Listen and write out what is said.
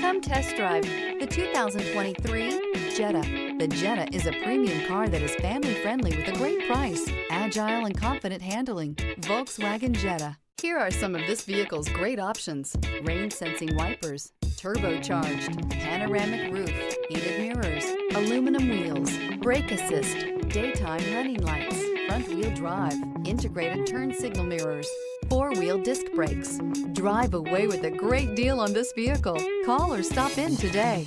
Come test drive the 2023 Jetta. The Jetta is a premium car that is family-friendly with a great price, agile and confident handling. Volkswagen Jetta. Here are some of this vehicle's great options: rain-sensing wipers, turbocharged, panoramic roof, heated mirrors, aluminum wheels, brake assist, daytime running lights, front-wheel drive, integrated turn signal mirrors, four-wheel disc brakes. Drive away with a great deal on this vehicle. Call or stop in today.